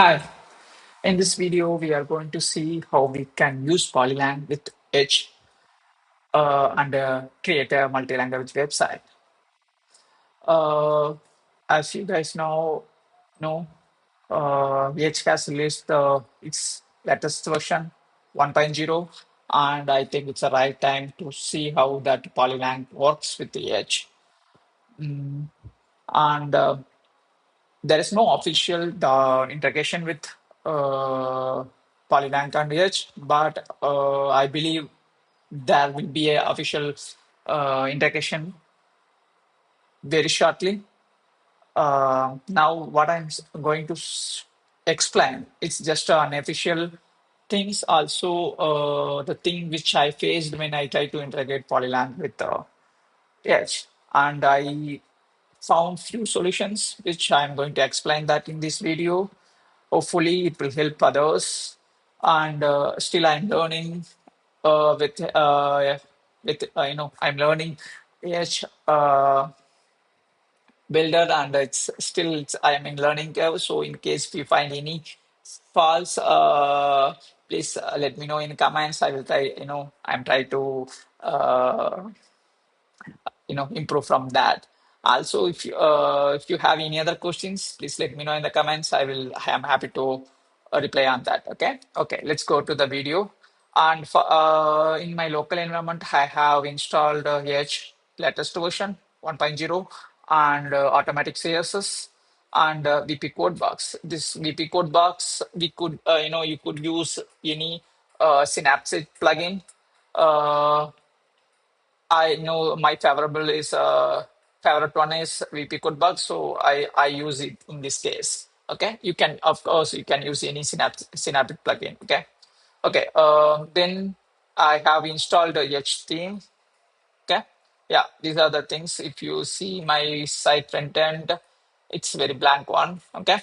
Hi, in this video, we are going to see how we can use Polylang with Etch and create a multi-language website. Uh, as you guys know, Etch has released its latest version 1.0, and I think it's the right time to see how that Polylang works with the Etch. And there is no official integration with uh, Polylang and Edge, but I believe there will be an official integration very shortly. Now, what going to explain, it's just unofficial things. Also, the thing which I faced when I tried to integrate Polylang with Edge, and I found few solutions which I'm going to explain that in this video. Hopefully, it will help others. And still, I'm learning with I'm learning Etch builder, and I am in learning curve. So, in case you find any faults, please let me know in the comments. I will try. I'm trying to uh, improve from that. Also, if you have any other questions, please let me know in the comments. I am happy to reply on that. Okay, let's go to the video. And in my local environment, I have installed Edge latest version 1.0 and automatic css and VP code box. This VP code box, we could you could use any synaptic plugin. uh, I know my favorite one is VP Codebug, so I use it in this case. Okay, you can of course you can use any synaptic plugin. Okay. Then I have installed the Etch theme. Okay, yeah, these are the things. If you see my site front end, it's very blank one. Okay,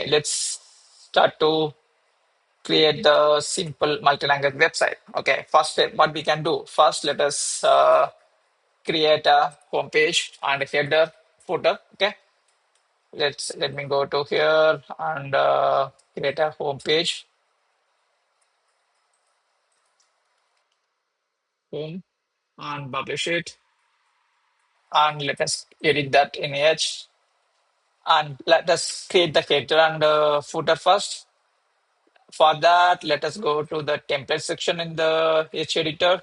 let's start to create the simple multi-language website. Okay, first step, what we can do first, let us create a home page and a header footer. Okay, let me go to here and create a home page, home, and publish it, and let us edit that in Edge, and let us create the header and footer first. For that, let us go to the template section in the Edge editor,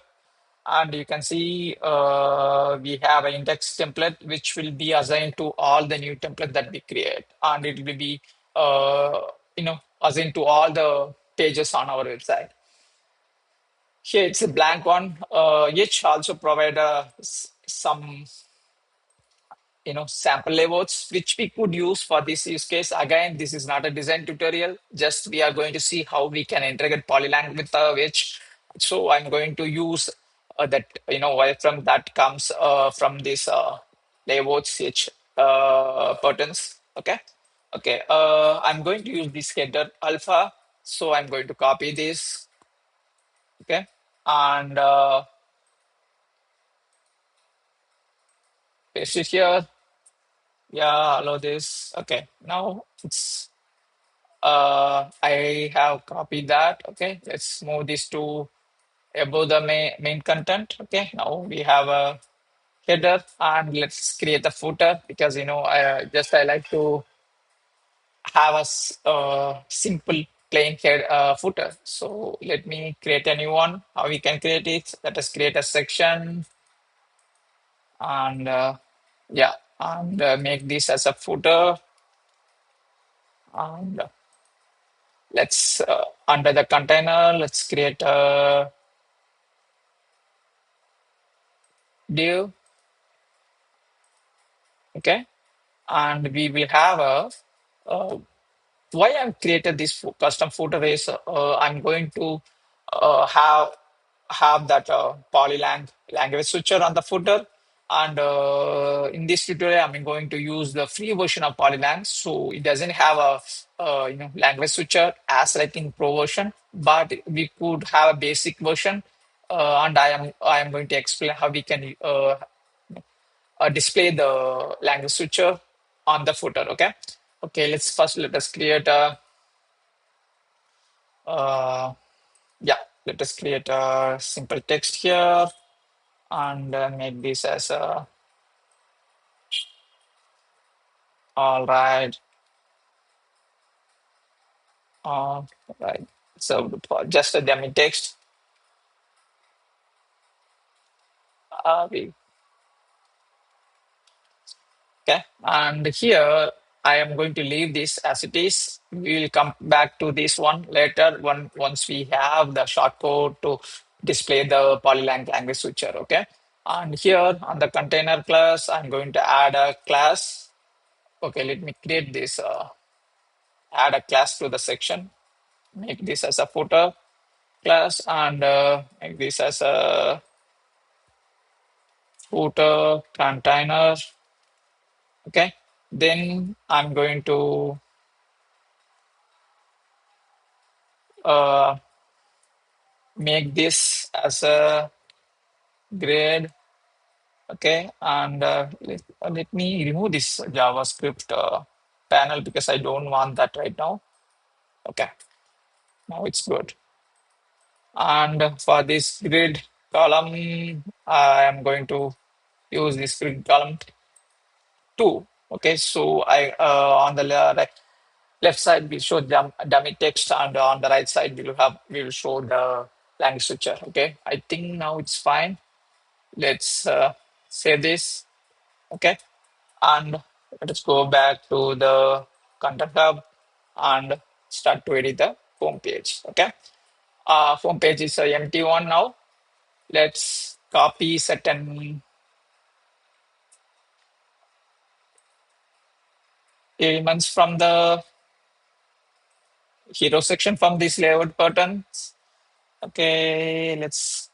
and you can see we have an index template which will be assigned to all the new template that we create, and it will be assigned to all the pages on our website. Here it's a blank one. Each also provide some sample layouts which we could use for this use case. Again, this is not a design tutorial, just we are going to see how we can integrate Polylang with which. So I'm going to use that wireframe that comes from this layouts which patterns. Okay, I'm going to use this header alpha, so I'm going to copy this. Okay, and paste it here. Yeah, allow this. Okay, now it's I have copied that. Okay, let's move this to above the main content. Okay, now we have a header, and let's create a footer, because I like to have a simple plain head footer. So let me create a new one. How we can create it? Let us create a section, and yeah, and make this as a footer, and let's under the container, let's create a div. Okay, and we will have a why I've created this custom footer is I'm going to have that Polylang language switcher on the footer. And in this tutorial, I'm going to use the free version of Polylang, so it doesn't have a language switcher as like in Pro version, but we could have a basic version. And I am going to explain how we can display the language switcher on the footer. Okay, let us create a. Yeah, let us create a simple text here and make this as a, all right, all right. So for just a dummy text, we okay. And here I am going to leave this as it is. We will come back to this one later once we have the shortcode to display the Polylang language switcher. Okay. And here on the container class, I'm going to add a class. Okay, let me create this, add a class to the section, make this as a footer class and make this as a footer container. Okay. Then I'm going to uh, make this as a grade. Okay, and let me remove this JavaScript panel because I don't want that right now. Okay, now it's good. And for this grid column, I am going to use this grid column 2. Okay, so I on the left side we show dummy text, and on the right side we will show the language switcher. Okay, I think now it's fine. Let's save this. Okay, and let's go back to the content hub and start to edit the home page. Okay, home page is a empty one now. Let's copy certain elements from the hero section from this layout buttons. Okay, let's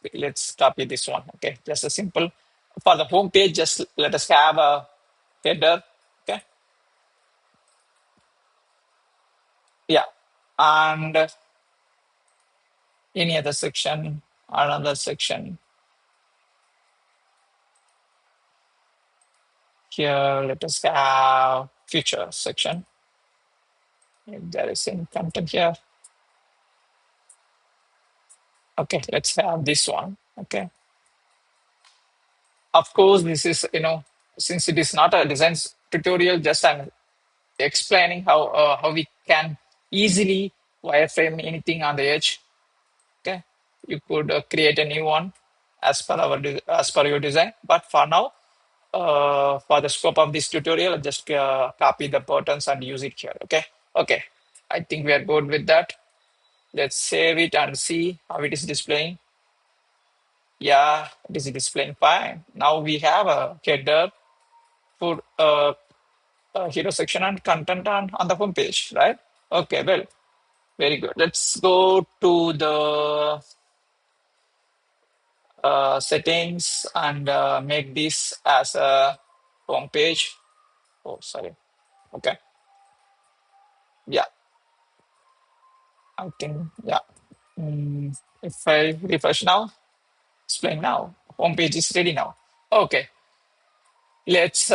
copy this one. Okay, just a simple for the home page. Just let us have a header. Okay, yeah, and any other section, another section here. Let us have future section. If there is any content here. Okay, let's have this one. Okay, of course, this is since it is not a design tutorial, just I'm explaining how we can easily wireframe anything on the edge. Okay, you could create a new one as per as per your design. But for now, for the scope of this tutorial, just copy the buttons and use it here. Okay. Okay. I think we are good with that. Let's save it and see how it is displaying. Yeah, it is displaying fine. Now we have a header for hero section and content on the home page, right? Okay, well, very good. Let's go to the settings and make this as a home page. Oh, sorry. Okay. Yeah, I think, yeah. If I refresh now, it's playing now. Home page is ready now. Okay. Let's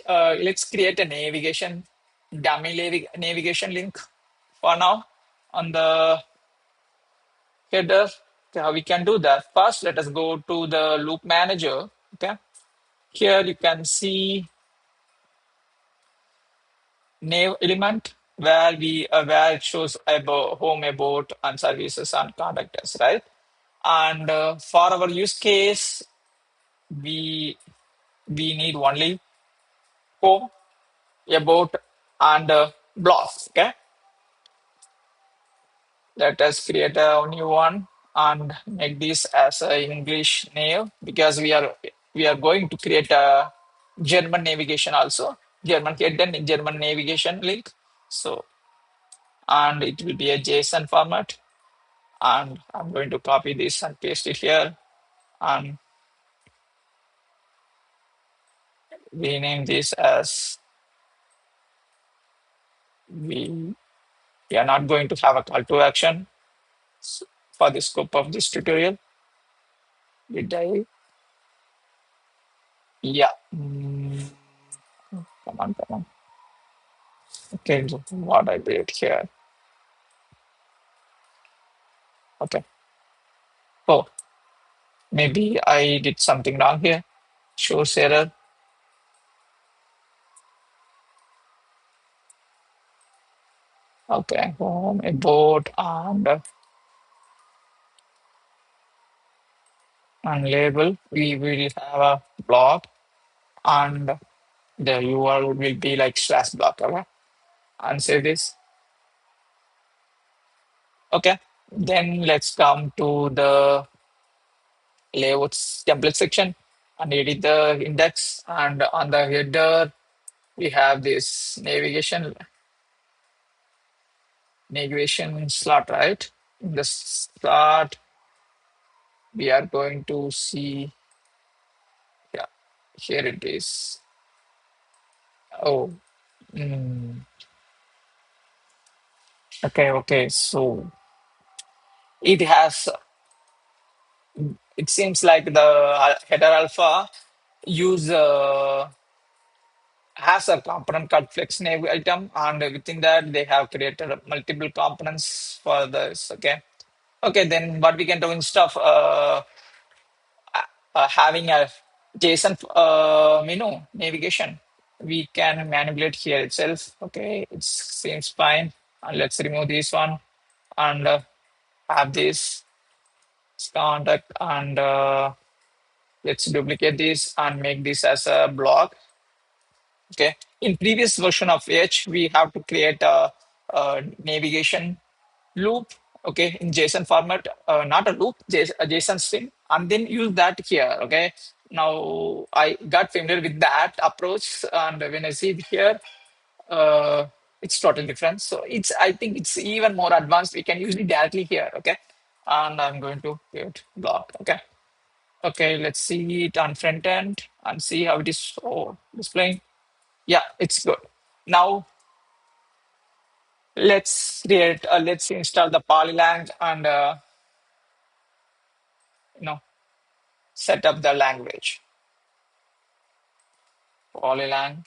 let's create a dummy navigation link for now on the header. Okay, how we can do that? First, let us go to the loop manager. Okay. Here you can see nav element where it shows about home, about, and services and contactors, right? And for our use case, we we need only home, about, and blocks. Okay, let us create a new one and make this as a English name because we are going to create a German navigation also, German hidden German navigation link. So and it will be a JSON format. And I'm going to copy this and paste it here and rename this as we, we are not going to have a call to action for the scope of this tutorial. Did I? Yeah. Come on, come on. Okay, so what I did here. Okay. Oh, maybe I did something wrong here. Shows error. Okay. Home, about, and label. We will have a blog, and the URL will be like slash blog. Okay. And save this. Okay. Then let's come to the layouts template section and edit the index. And on the header, we have this navigation slot, right? In the slot, we are going to see, yeah, here it is. Oh, mm, okay. So it has, it seems like the header alpha use has a component called flex nav item, and within that they have created multiple components for this. Okay, then what we can do instead of having a JSON navigation, we can manipulate here itself. Okay, it seems fine. And let's remove this one and have this contact, and let's duplicate this and make this as a block. Okay. In previous version of Etch, we have to create a navigation loop. Okay, in JSON format, not a loop, a JSON string, and then use that here. Okay. Now I got familiar with that approach, and when I see it here, uh, it's totally different. So it's, I think it's even more advanced. We can use it directly here. Okay, and I'm going to create block. Okay. Okay, let's see it on front end and see how it is displaying. Yeah, it's good. Now let's install the Polylang and you know set up the language. Polylang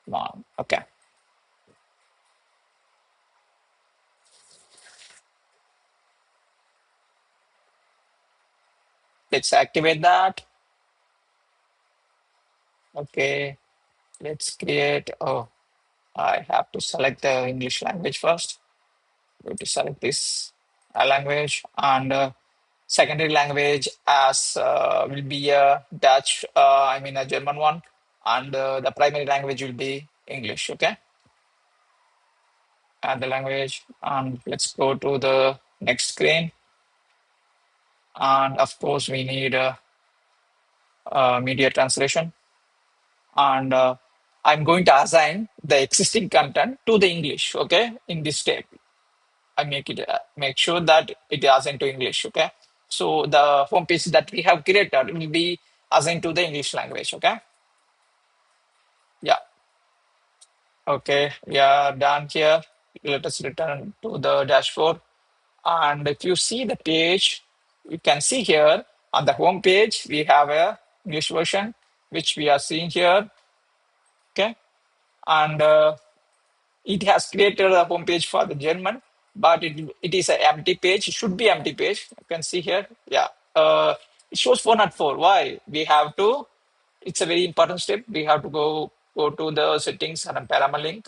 one. Okay, let's activate that. Okay, let's create. Oh, I have to select the English language first. Going to select this language, and secondary language as will be a Dutch. I mean a German one, and the primary language will be English. Okay, add the language, and let's go to the next screen. And of course, we need media translation, and I'm going to assign the existing content to the English. Okay, in this step, I make sure that it is assigned to English. Okay, so the home page that we have created will be assigned to the English language. Okay, yeah, okay, we are done here. Let us return to the dashboard. And if you see the page, you can see here on the home page, we have a English version, which we are seeing here. Okay. And it has created a home page for the German, but it is an empty page. It should be empty page. You can see here. Yeah. It shows 404. Why? We have to, it's a very important step. We have to go to the settings and paramalink.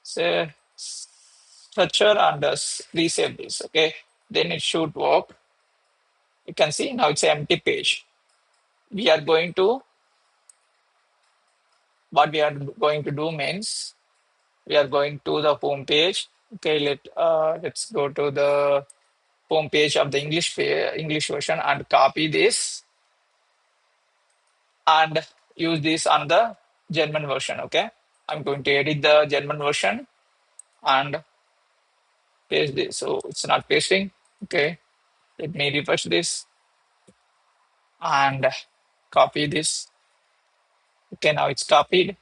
Say structure and resave this. Okay. Then it should work. You can see now it's an empty page. We are going to, what we are going to do means we are going to the home page. Okay, let's go to the home page of the English version and copy this and use this on the German version. Okay, I'm going to edit the German version and paste this. So it's not pasting. Okay, let me refresh this and copy this. Okay, now it's copied.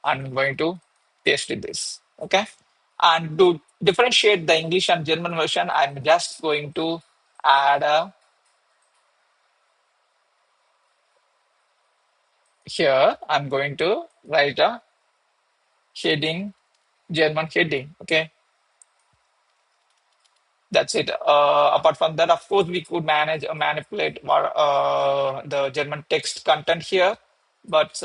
I'm going to paste this. Okay. And to differentiate the English and German version, I'm just going to add a here I'm going to write a heading, German heading. Okay, that's it. Apart from that, of course, we could manage manipulate the German text content here, but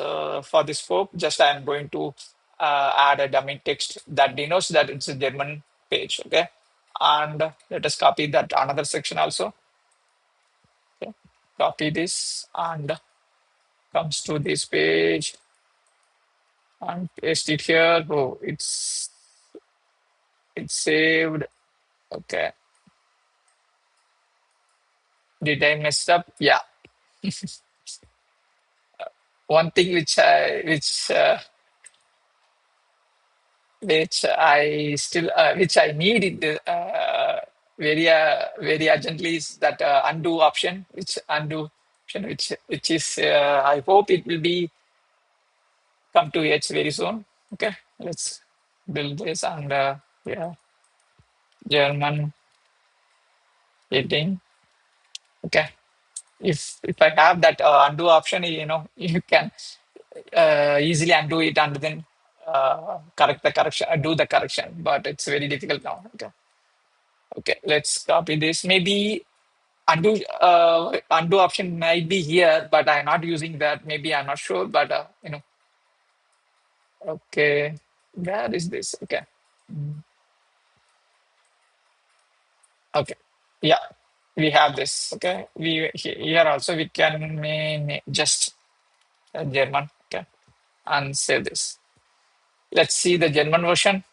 for this scope, just I'm going to add a dummy text that denotes that it's a German page. Okay, and let us copy that another section also. Okay, copy this and comes to this page and paste it here. Oh, it's saved. Okay, did I mess up? Yeah. One thing which I need it very urgently is that undo option, which is I hope it will be come to H very soon. Okay, let's build this and yeah, German heading. Okay, if I have that undo option, you can easily undo it and then correct the correction, do the correction. But it's very difficult now. Okay, okay, let's copy this. Maybe undo option might be here, but I'm not using that. Maybe I'm not sure, but okay, where is this? Okay, okay, yeah, we have this. Okay, here also we can just German. Okay, and save this. Let's see the German version.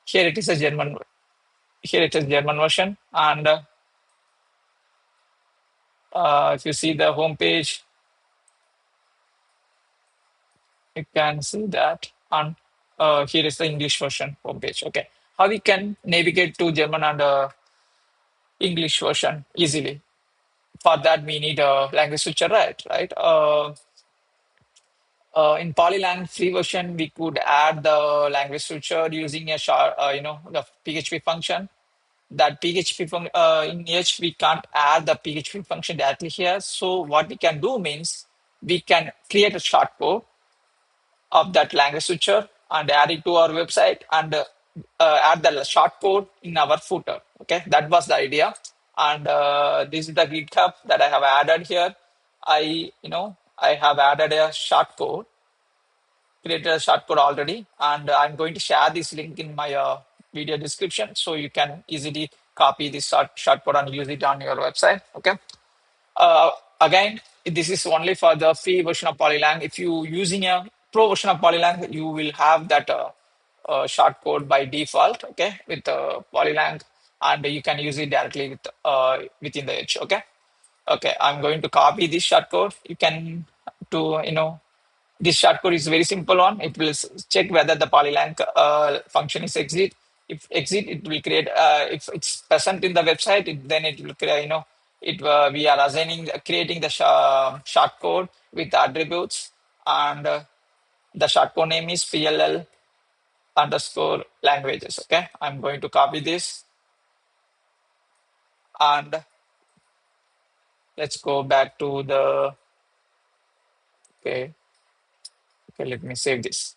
Here it is a German. Here it is German version, and if you see the home page, you can see that. And here is the English version homepage. Okay, how we can navigate to German and English version easily? For that, we need a language switcher, right? Right. In Polylang free version, we could add the language switcher using the PHP function. That PHP in Etch, we can't add the PHP function directly here. So what we can do means we can create a shortcode of that language switcher and add it to our website and add the shortcode in our footer. Okay, that was the idea. And this is the GitHub that I have added here. I have added a shortcode, created a shortcode already, and I'm going to share this link in my video description so you can easily copy this shortcode and use it on your website. Okay. Uh, Again, this is only for the free version of Polylang. If you using a pro version of Polylang, you will have that shortcode by default. Okay, with Polylang, and you can use it directly within the edge. Okay. Okay, I'm going to copy this shortcode. You can to this shortcode is very simple one. It will check whether the Polylang function is exit. If exit, it will create. If it's present in the website, then it will create. We are assigning, creating the shortcode with attributes, and the shortcode name is PLL underscore languages. Okay, I'm going to copy this, and let's go back to the. Okay, okay. Let me save this,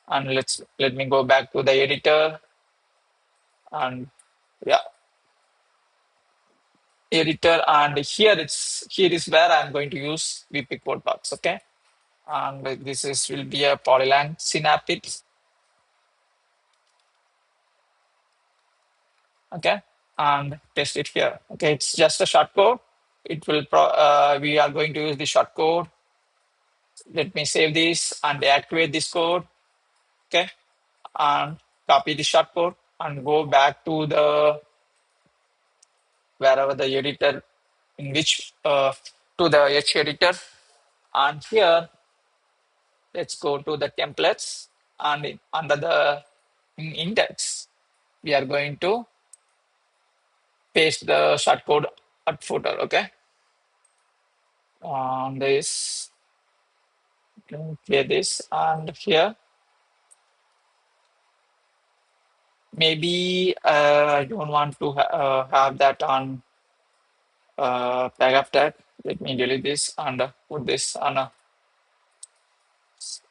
and let me go back to the editor, and yeah, editor, and here is where I'm going to use VP code box. Okay, and this is will be a Polylang synapse. Okay, and test it here. Okay, it's just a shortcode. It will we are going to use the shortcode. Let me save this and deactivate this code. Okay, and copy the shortcode and go back to the wherever the editor, in which to the H editor, and here let's go to the templates, and under the index, we are going to paste the shortcode at footer. Okay, on this, clear this, and here maybe I don't want to have that on paragraph tag. Let me delete this and put this on a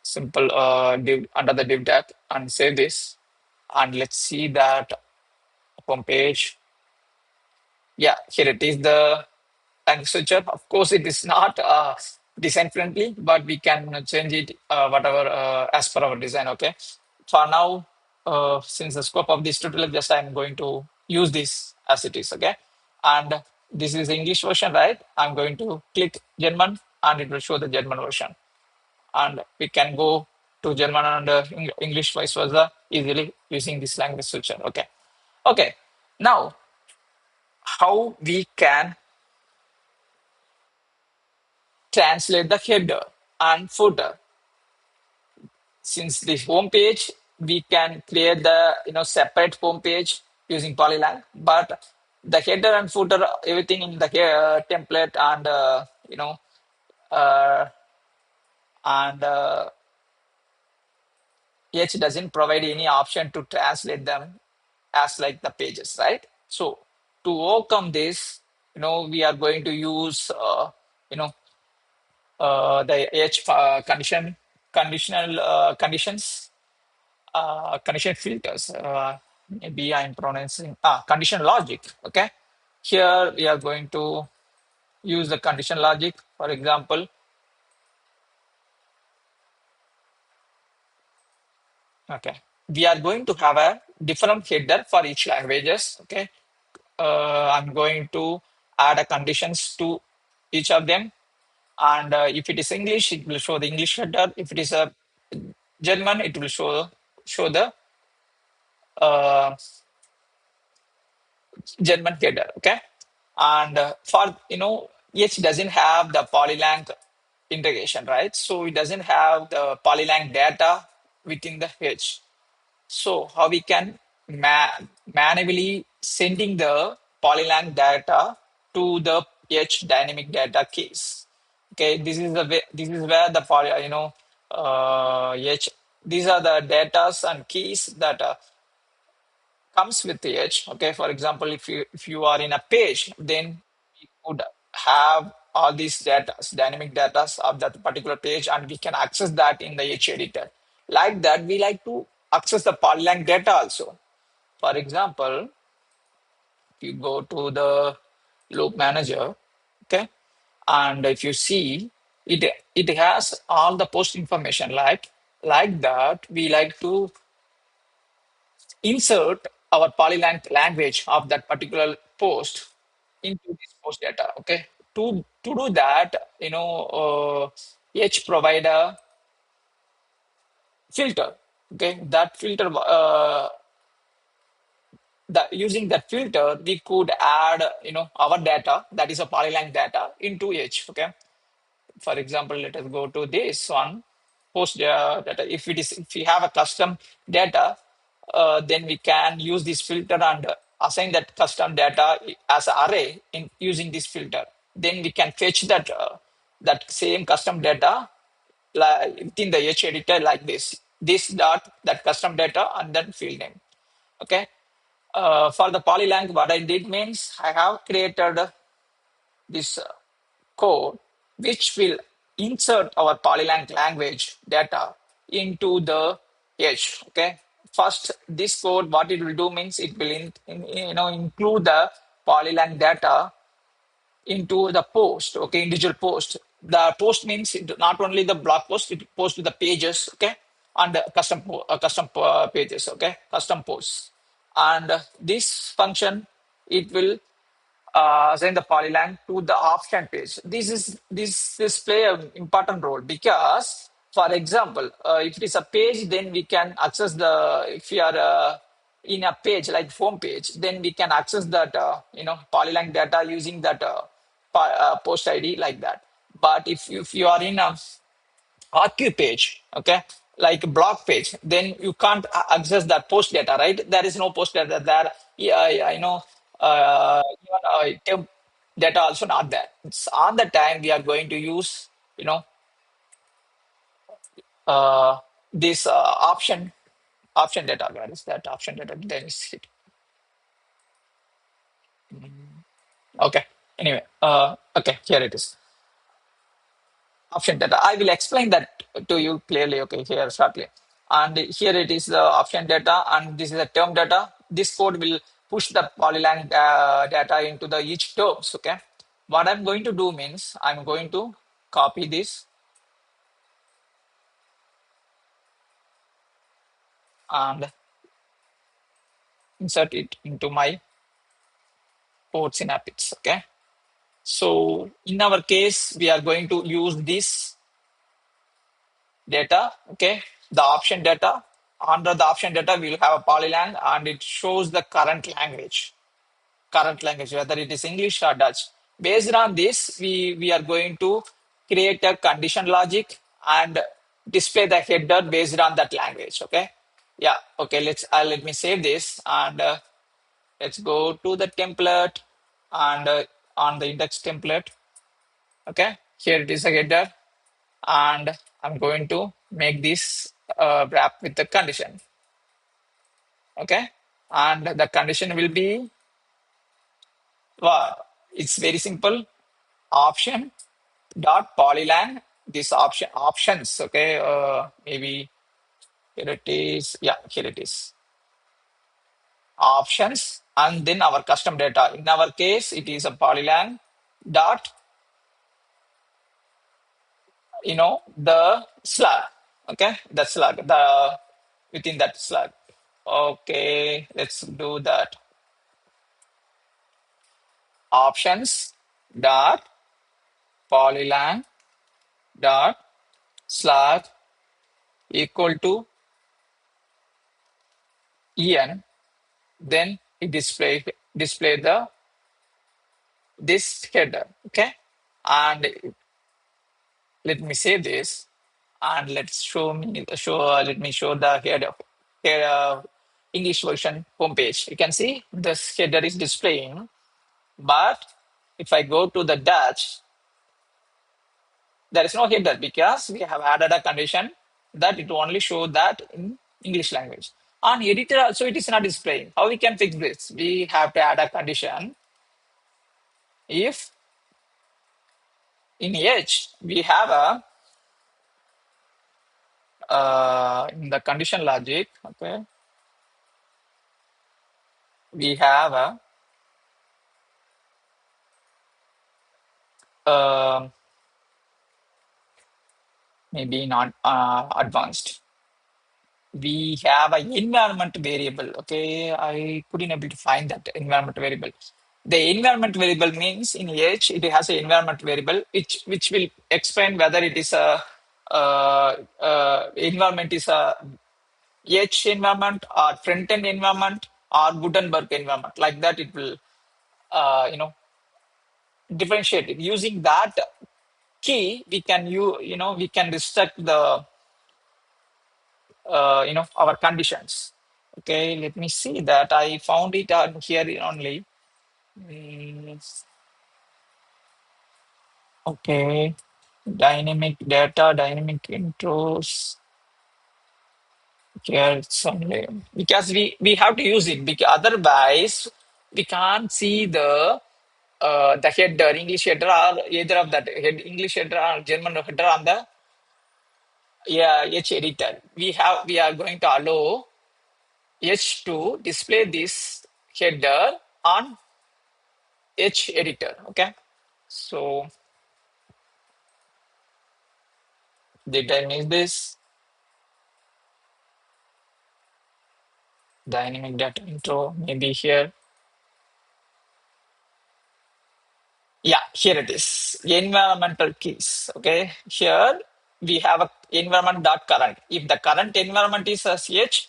simple div under the div tag and save this. And let's see that home page. Yeah, here it is, the language switcher. Of course, it is not design friendly, but we can change it whatever as per our design. Okay. For now, since the scope of this tutorial, just I'm going to use this as it is. Okay. And this is the English version, right? I'm going to click German and it will show the German version. And we can go to German and English vice versa easily using this language switcher. Okay. Okay. Now, how we can translate the header and footer. Since the home page, we can create the separate home page using Polylang, but the header and footer, everything in the template and uh, and H doesn't provide any option to translate them as like the pages, right? So to overcome this, we are going to use you know the H conditional conditions, condition filters. Maybe I'm pronouncing condition logic. Okay, here we are going to use the condition logic. For example, okay, we are going to have a different header for each languages. Okay, I'm going to add a conditions to each of them, and if it is English, it will show the English header. If it is a German, it will show the uh, German header. Okay, and for H doesn't have the Polylang integration, right? So it doesn't have the Polylang data within the H. So how we can manually sending the Polylang data to the H dynamic data case. Okay, this is the way, this is where the H, these are the datas and keys that comes with the H. Okay, for example, if you are in a page, then we could have all these data, dynamic data of that particular page, and we can access that in the H editor. Like that, we like to access the Polylang data also. For example, if you go to the loop manager, okay, and if you see it, it has all the post information. Like that, we like to insert our Polylang language of that particular post into this post data. Okay, to do that, each provider filter. Okay, that filter. Using that filter, we could add our data, that is a Polylang data, into H. Okay, for example, let us go to this one, post data. If we have a custom data, then we can use this filter and assign that custom data as an array in using this filter. Then we can fetch that same custom data within the H editor like this dot that custom data and then field name. Okay. For the Polylang, what I did means I have created this code which will insert our Polylang language data into the Edge. Okay. First, this code, what it will do means it will include the Polylang data into the post. Okay, individual post. The post means not only the blog post, it posts to the pages. Okay, and the custom pages. Okay, custom posts, and this function it will assign the Polylang to the option page. This play an important role because, for example, if it is a page, then we can access the if we are in a page like home page, then we can access that Polylang data using that post ID like that. But if you are in a RQ page, okay, like a blog page, then you can't access that post data, right? There is no post data there. Yeah, yeah, even, temp data also not there. It's on the time we are going to use, you know, uh, this option data. Where is that option data? Then is it? Okay. Anyway, Okay, here it is. Option data. I will explain that to you clearly. Okay, here shortly. And here it is the option data, and this is the term data. This code will push the Polylang data into the each terms. Okay. What I'm going to do means I'm going to copy this and insert it into my code snippets. Okay. So in our case, we are going to use this data. Okay. The option data. Under the option data, we will have a Polylang and it shows the current language, whether it is English or Dutch. Based on this, we are going to create a condition logic and display the header based on that language. Okay. Yeah. Okay. Let me save this and let's go to the template and on the index template. Okay. Here it is a header and I'm going to make this wrap with the condition. Okay. And the condition will be, well, it's very simple. Option dot polylang, this options. Okay. Maybe here it is. Yeah, here it is. Options and then our custom data. In our case, it is a polylang dot, the slug. Okay. The slug, the within that slug. Okay. Let's do that. Options dot polylang dot slug equal to en, then it display the this header. Okay. And let me save this and let's let me show the header here, English version homepage. You can see this header is displaying, but if I go to the Dutch, there is no header because we have added a condition that it will only show that in English language. On editor also it is not displaying. How we can fix this? We have to add a condition. If in Etch we have a in the condition logic, okay, we have a maybe not advanced. We have an environment variable. Okay, I couldn't able to find that environment variable. The environment variable means in H it has an environment variable which will explain whether it is a environment is a H environment or front end environment or Gutenberg environment. Like that, it will differentiate it. Using that key, we can we can restrict the our conditions. Okay, let me see that I found it on here only. Mm, okay, dynamic data, dynamic intros. Here it's only because we have to use it because otherwise we can't see the header, English header or either of that English header or German header on the H editor. We are going to allow H to display this header on H editor. Okay. So did I miss this? Dynamic data intro, maybe here. Yeah, here it is. Environmental keys. Okay. Here we have a environment.current. If the current environment is a CH,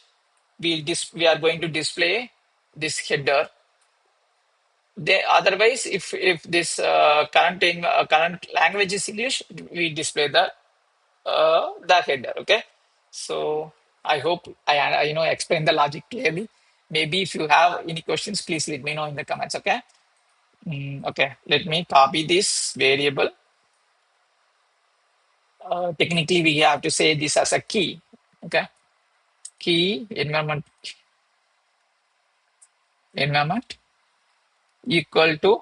we are going to display this header. Otherwise, if this current language is English, we display the header. Okay. So I hope I explain the logic clearly. Maybe if you have any questions, please let me know in the comments. Okay. Okay. Let me copy this variable. Technically, we have to say this as a key. Okay. Key environment equal to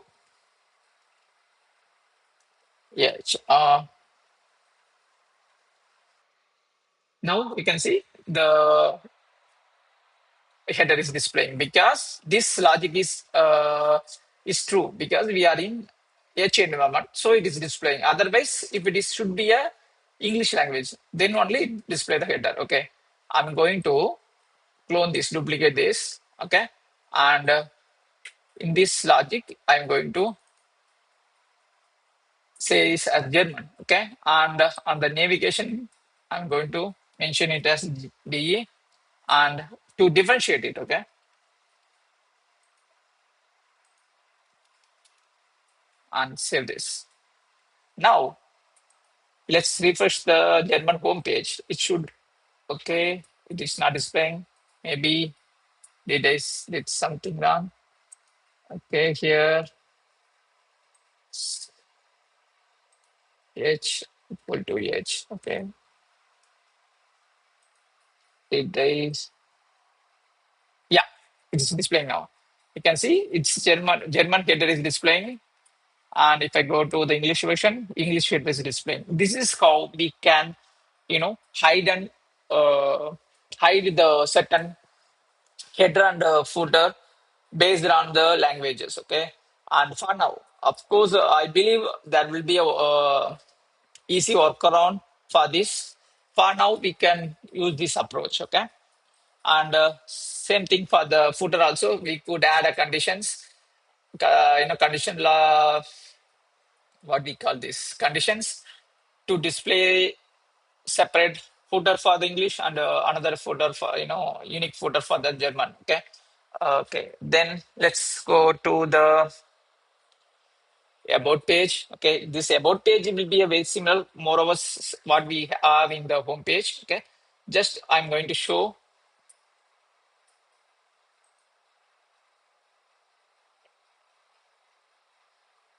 Yeah. Now you can see the header is displaying because this logic is true because we are in H environment, so it is displaying. Otherwise, if it is should be a English language, then only it display the header. Okay, I'm going to clone this, duplicate this. Okay, and in this logic, I'm going to say this as German. Okay, and on the navigation, I'm going to mention it as DE and to differentiate it. Okay, and save this. Now let's refresh the German homepage. It should, okay, it is not displaying. Maybe did something wrong. Okay, here H equal to H. Okay, it is, yeah, it's displaying now. You can see it's German header is displaying. And if I go to the English version, English header is displaying. This is how we can, hide and hide the certain header and footer based on the languages. Okay, and for now, of course, I believe there will be a easy workaround for this. For now, we can use this approach. Okay, and same thing for the footer also. We could add a conditions, condition law, what we call this conditions to display separate footer for the English and another footer for unique footer for the German. Okay, okay. Then let's go to the about page. Okay, this about page will be a very similar, moreover, what we have in the home page. Okay, just I'm going to show.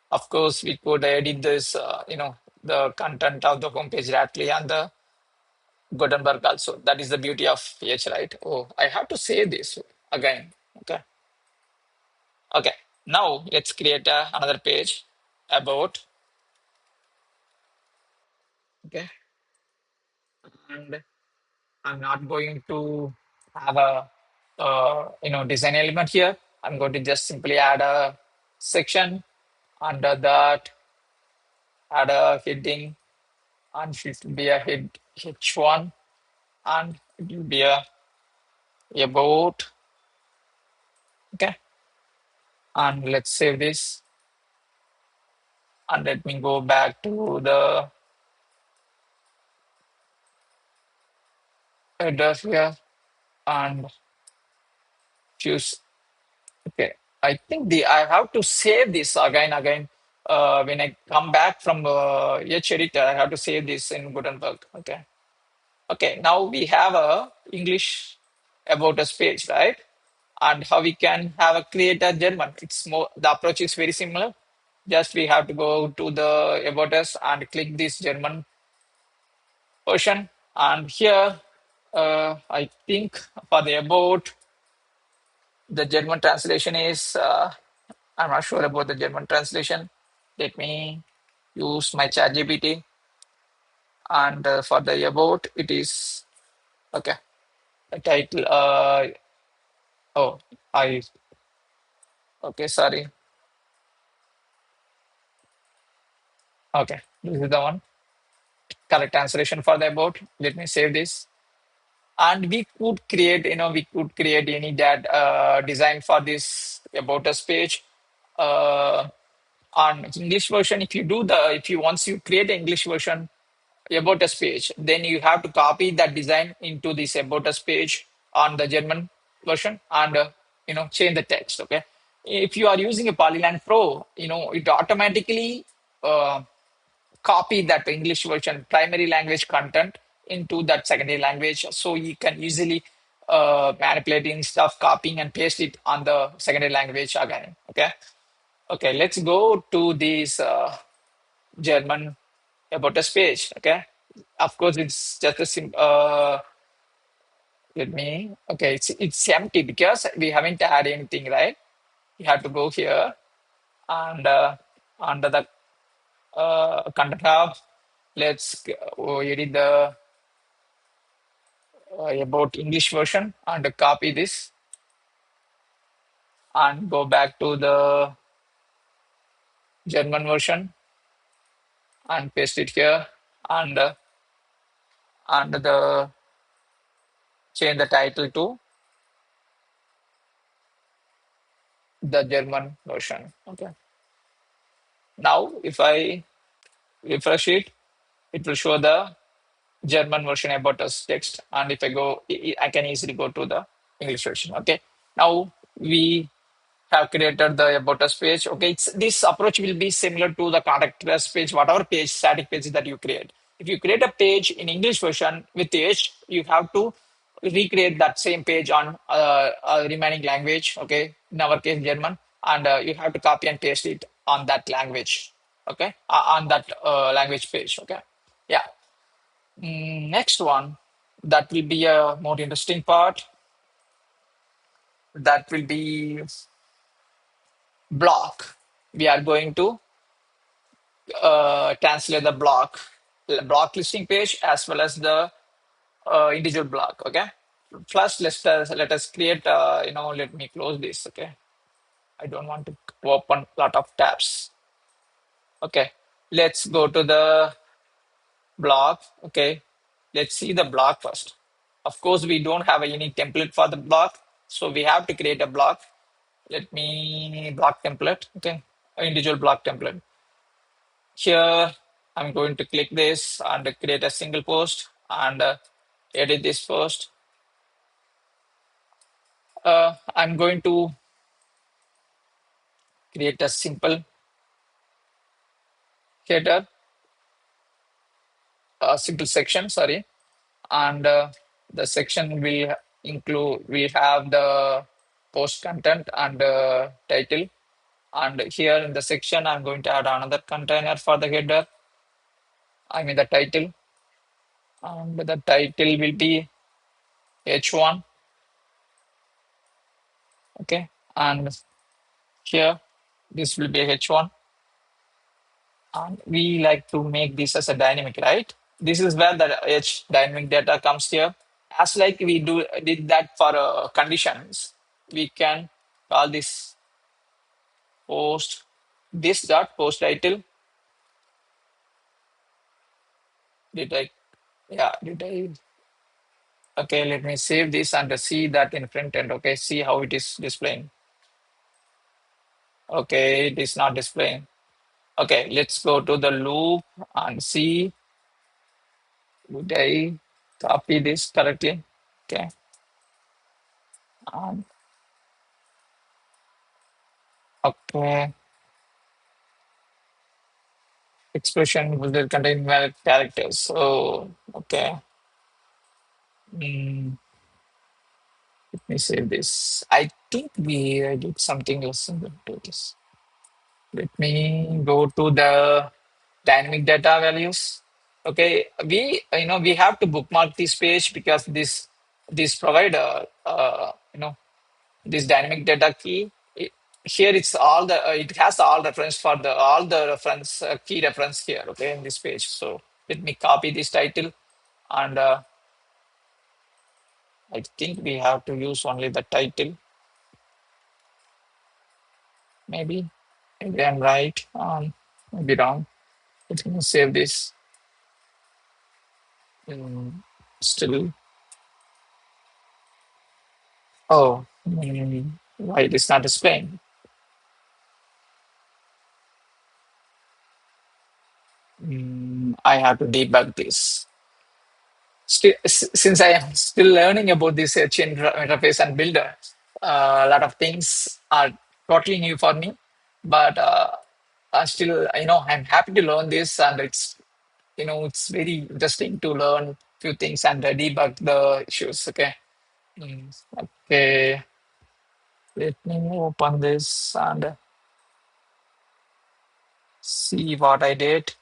Of course, we could edit this, the content of the home page directly on the Gutenberg also. That is the beauty of H, right? Oh, I have to say this again. Okay. Okay. Now let's create another page about. Okay. And I'm not going to have a design element here. I'm going to just simply add a section under that, add a heading, and it will be a head H1, and it will be a about. Okay. And let's save this. And let me go back to the header here and choose. Okay, I think I have to save this again. When I come back from Etch editor, I have to save this in Gutenberg. Okay. Okay. Now we have a English about us page, right? And how we can have a create a German. It's more, the approach is very similar. Just we have to go to the about us and click this German version. And here, I think for the about, the German translation is, I'm not sure about the German translation. Let me use my chat GPT. And for the about, it is, okay, the title, oh, I, okay, sorry. Okay, this is the one. Correct translation for the about. Let me save this. And we could create any that design for this about us page. Uh, on English version, if you once you create the English version about us page, then you have to copy that design into this about us page on the German version and change the text. Okay, if you are using a Polylang Pro, it automatically uh, copy that English version primary language content into that secondary language, so you can easily manipulate instead of copying and paste it on the secondary language again. Okay, okay, let's go to this German about us page. Okay, of course it's just a simple. Let me. Okay, it's empty because we haven't added anything, right? You have to go here and under the content hub. Let's edit the about English version and copy this and go back to the German version and paste it here and the change the title to the German version. Okay. Now, if I refresh it, it will show the German version about us text. And if I go, I can easily go to the English version. Okay. Now we have created the about us page. Okay. This approach will be similar to the contact us page, whatever page, static page that you create. If you create a page in English version with Etch, you have to recreate that same page on remaining language. Okay. In our case, German. And you have to copy and paste it on that language. Okay. On that language page. Okay. Yeah. Next one, that will be a more interesting part. That will be block. We are going to translate the block listing page as well as the individual block. Okay. First, let us create. Let me close this. Okay. I don't want to open a lot of tabs. Okay. Let's go to the block. Okay. Let's see the block first. Of course, we don't have a unique template for the block, so we have to create a block. Let me block template. Okay, individual block template. Here, I'm going to click this and create a single post and edit this post. I'm going to create a simple header, a simple section, sorry, and the section will have the post content and title. And here in the section, I'm going to add another container for the header. I mean the title, and the title will be H1. Okay, and here this will be H1, and we like to make this as a dynamic, right? This is where the H dynamic data comes here. As like we did that for conditions, we can call this post this dot post title. Did I? Yeah, did I? Okay, let me save this and see that in front end. Okay, see how it is displaying. Okay, it is not displaying. Okay, let's go to the loop and see. Did I copy this correctly? Okay. Um, okay. Expression will contain valid characters. So, okay. Mm, let me save this. I think I did something else in this. Let me go to the dynamic data values. Okay, we have to bookmark this page because this provider this dynamic data key here it's all the it has all reference for the all the reference key reference here. Okay, in this page. So let me copy this title and I think we have to use only the title. Maybe I'm right. Maybe wrong. Let me save this. Still. Oh, why it is not displaying? I have to debug this. Since I am still learning about this chain interface and builder, a lot of things are totally new for me. But I still, I'm happy to learn this, and it's very interesting to learn few things and debug the issues. Okay. Okay. Let me open this and see what I did.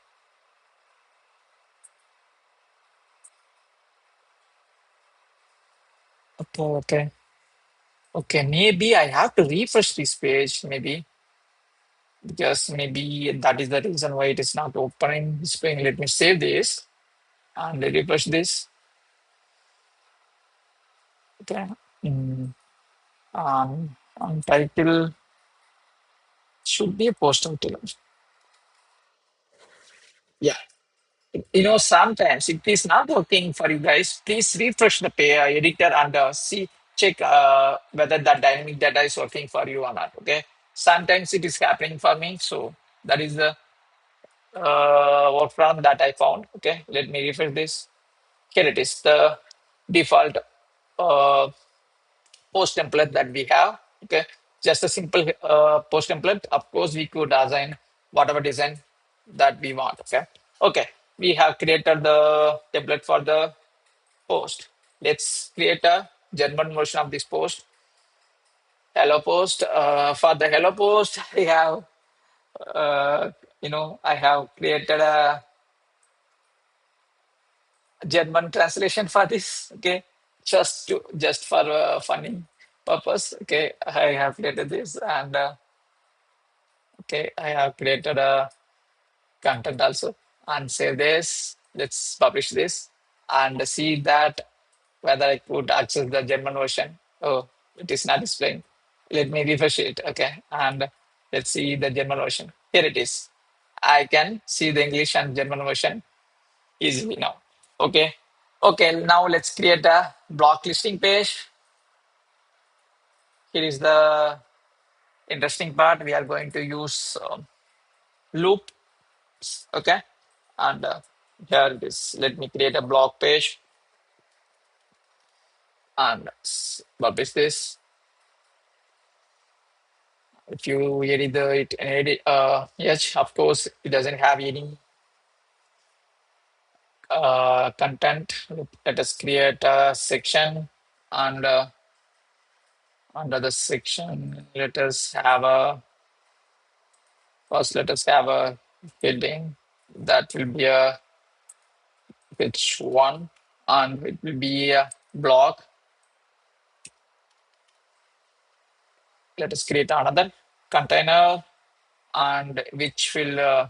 Okay. Okay, maybe I have to refresh this page, maybe. because maybe that is the reason why it is not opening displaying. Let me save this and refresh this. Okay. Mm, on title should be a post title. Yeah. Sometimes if it is not working for you guys, please refresh the editor and see, check whether that dynamic data is working for you or not. Okay. Sometimes it is happening for me. So that is the workaround that I found. Okay. Let me refresh this. Here it is, the default uh, post template that we have. Okay, just a simple post template. Of course, we could assign whatever design that we want. Okay, okay, we have created the template for the post. Let's create a German version of this post. Hello post. For the hello post, I have I have created a German translation for this. Okay, just for funny purpose. Okay, I have created this, and okay, I have created a content also, and save this. Let's publish this and see that whether I could access the German version. Oh, it is not displaying. Let me refresh it. Okay, and let's see the German version. Here it is. I can see the English and German version easily now. Okay. Okay, now let's create a block listing page. Here is the interesting part. We are going to use loop. Okay. And here it is. Let me create a block page and publish this. If you edit, yes, of course, it doesn't have any content. Let us create a section, and under the section, let us have a heading that will be a page one, and it will be a block. Let us create another container, and which will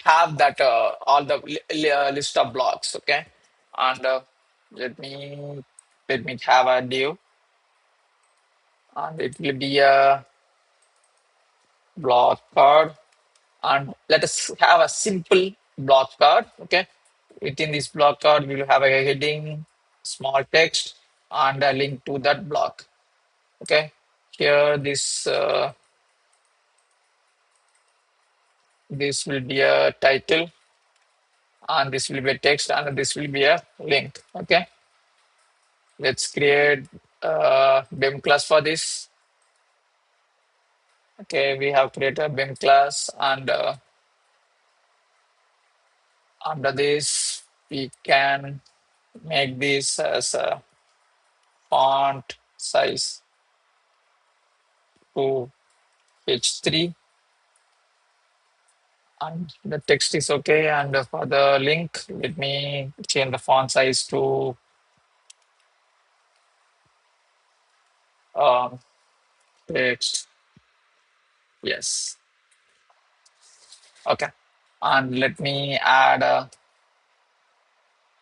have that all the list of blocks. Okay, and let me let me have a div, and it will be a block card, and let us have a simple block card. Okay, within this block card we will have a heading, small text, and a link to that block. Okay, here this will be a title, and this will be a text, and this will be a link. Okay, let's create a BIM class for this. Okay, we have created a BIM class, and under this we can make this as a font size to h3, and the text is okay. And for the link, let me change the font size to um, text. Yes, okay. And let me add.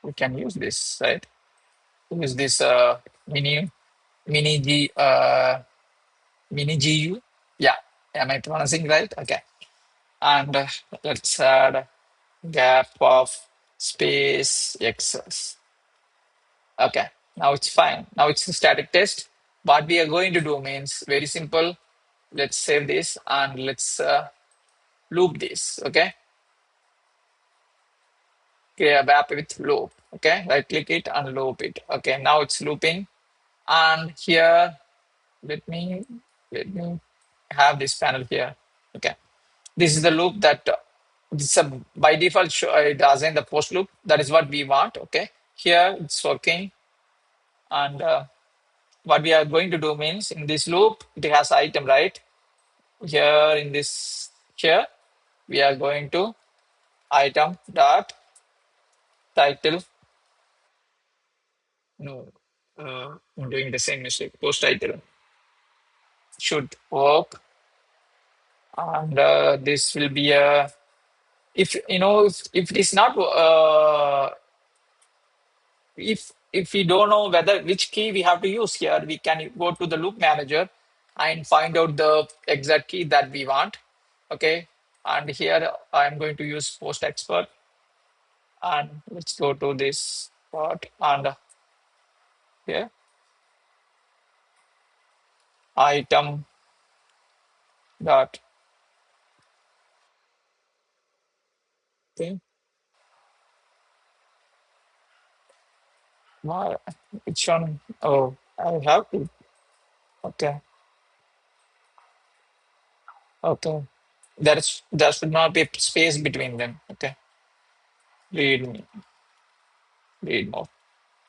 We can use this, right? Use this mini mini g mini gu. Yeah, am I pronouncing right? Okay. And let's add gap of space x's. Okay, now it's fine. Now it's a static test. What we are going to do means very simple. Let's save this and let's loop this. Okay, create a wrap with loop. Okay, right click it and loop it. Okay, now it's looping. And here, let me let me have this panel here. Okay, this is the loop that this by default it doesn't the post loop. That is what we want. Okay, here it's working, and what we are going to do means in this loop it has item, right? Here in this here we are going to item dot title. No, I'm doing the same mistake. Post title. should work. And this will be a, if if it is not if we don't know whether which key we have to use here, we can go to the loop manager and find out the exact key that we want. Okay, and here I'm going to use post expert, and let's go to this part, and here item dot, okay, why, which one? Oh, I have to, okay, okay, there should not be space between them. Okay, read me, read more.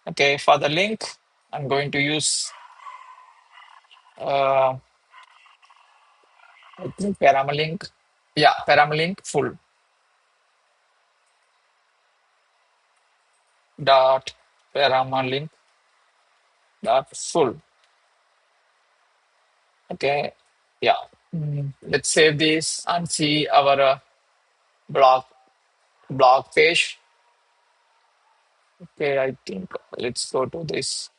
Okay, for the link I'm going to use uh I think paramalink. Yeah, paramalink full dot paramalink dot full. Okay, yeah. Let's save this and see our blog blog page. Okay, I think let's go to this.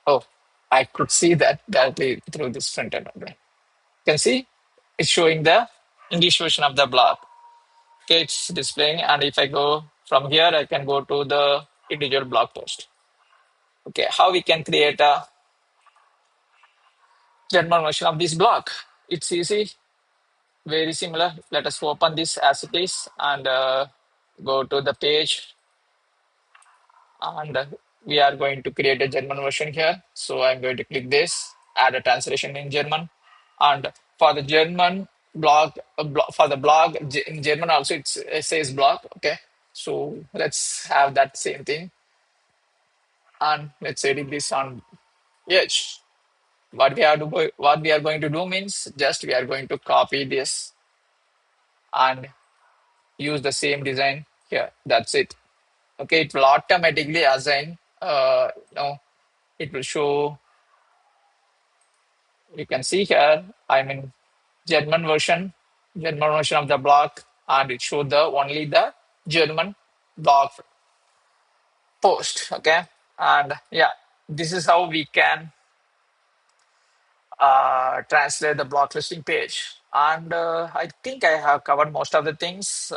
Oh, I could see that directly through this front end. Okay, you can see it's showing the English version of the blog. Okay, it's displaying, and if I go from here, I can go to the individual blog post. Okay, how we can create a German version of this block? It's easy, very similar. Let us open this as it is and go to the page, and we are going to create a German version here. So I'm going to click this, add a translation in German, and for the German blog, for the blog in German also it says blog. Okay, so let's have that same thing, and let's edit this on Edge. What we are going to do means just we are going to copy this and use the same design here. That's it. Okay, it will automatically assign. It will show. You can see here. I'm in German version, German version of the block, and it showed the only the German block post. Okay, and yeah, this is how we can translate the block listing page. And I think I have covered most of the things.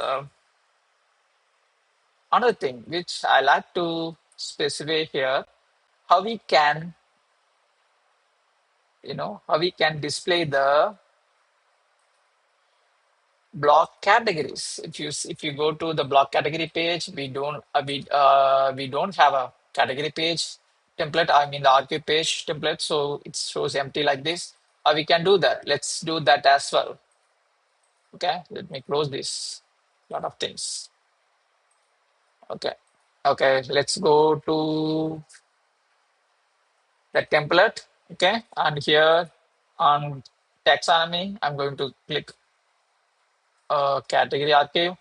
Another thing which I like to specify here, how we can, how we can display the block categories. If you go to the block category page, we don't have a category page template. I mean the archive page template, so it shows empty like this. We can do that. Let's do that as well. Okay, let me close this. Lot of things. Okay, okay. Let's go to the template. Okay, and here on taxonomy, I'm going to click category archive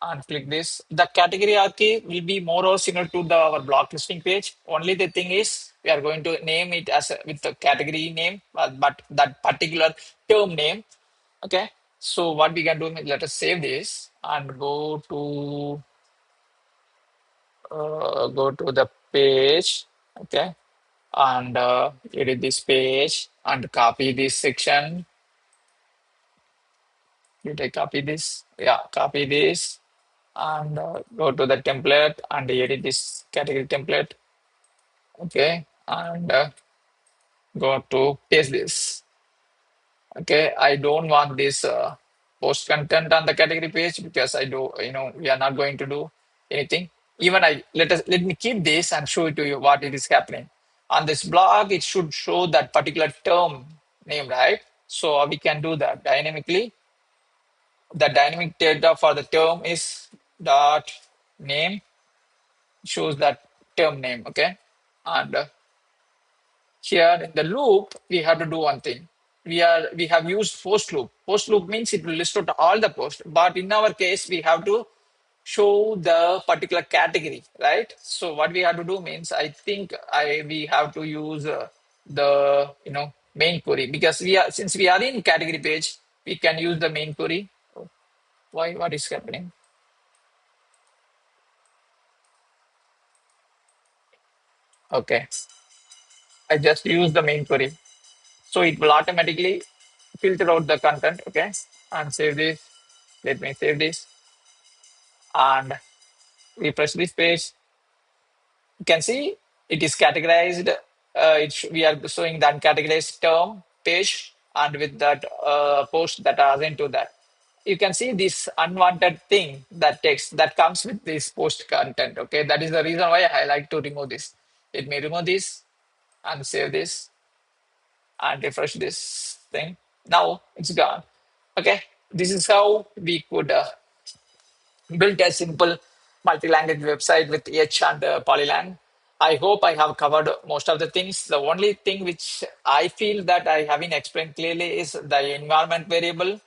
and click this. The category archive will be more or similar to our block listing page. Only the thing is we are going to name it as with the category name, but that particular term name. Okay. So what we can do is let us save this and go to the page. Okay, and edit this page and copy this section. Did I copy this? Yeah, copy this and go to the template and edit this category template. Okay, and go to paste this. Okay, I don't want this post content on the category page because I do, we are not going to do anything. Even let me keep this and show it to you what it is happening. On this blog, it should show that particular term name, right? So we can do that dynamically. The dynamic data for the term is dot name, shows that term name. Okay, and here in the loop we have to do one thing. We have used post loop. Post loop means it will list out all the posts, but in our case we have to show the particular category, right? So what we have to do means I think we have to use the main query, because we are, since we are in category page, we can use the main query. Why? What is happening? Okay, I just use the main query, so it will automatically filter out the content. Okay, and save this. Let me save this and refresh this page. You can see it is categorized. We are showing the uncategorized term page, and with that post that are into that. You can see this unwanted thing, that text that comes with this post content. Okay, that is the reason why I like to remove this. Let me remove this and save this and refresh this thing. Now it's gone. Okay, this is how we could built a simple multi-language website with Etch and Polylang. I hope I have covered most of the things. The only thing which I feel that I haven't explained clearly is the environment variable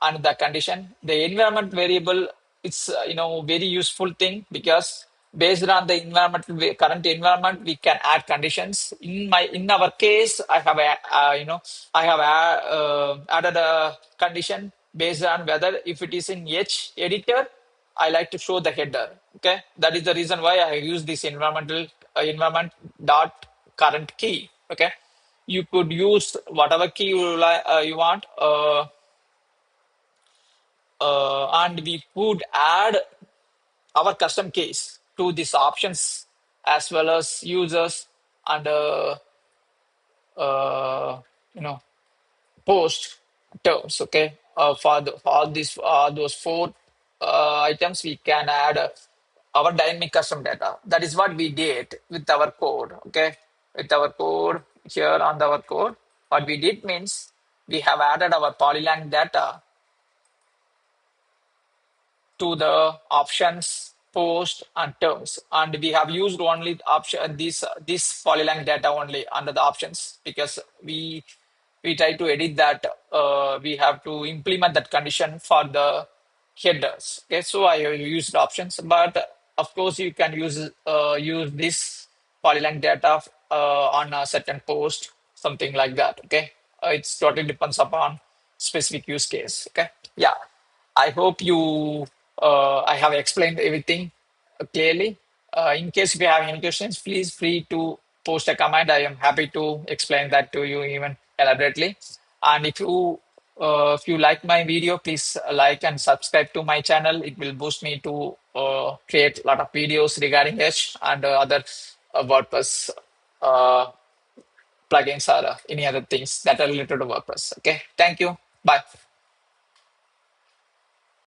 and the condition. The environment variable, it's very useful thing, because based on the environment, current environment, we can add conditions. In our case, I have added a condition based on whether if it is in Etch editor, I like to show the header. Okay, that is the reason why I use this environment dot current key. Okay, you could use whatever key you want, and we could add our custom case to these options, as well as users and uh, you know post terms. Okay, for all these those four items, we can add our dynamic custom data. That is what we did with our code. Okay, with our code here on our code, what we did means we have added our polylang data to the options, post, and terms, and we have used only option this polylang data only under the options, because we try to edit that. We have to implement that condition for the headers. Okay, so I used options, but of course you can use this polylang data on a certain post, something like that. Okay, it's totally depends upon specific use case. Okay, yeah. I hope I have explained everything clearly. In case if you have any questions, please free to post a comment. I am happy to explain that to you even elaborately. And if you like my video, please like and subscribe to my channel. It will boost me to create a lot of videos regarding Edge and other WordPress uh, plugins, or any other things that are related to WordPress. Okay, thank you. Bye.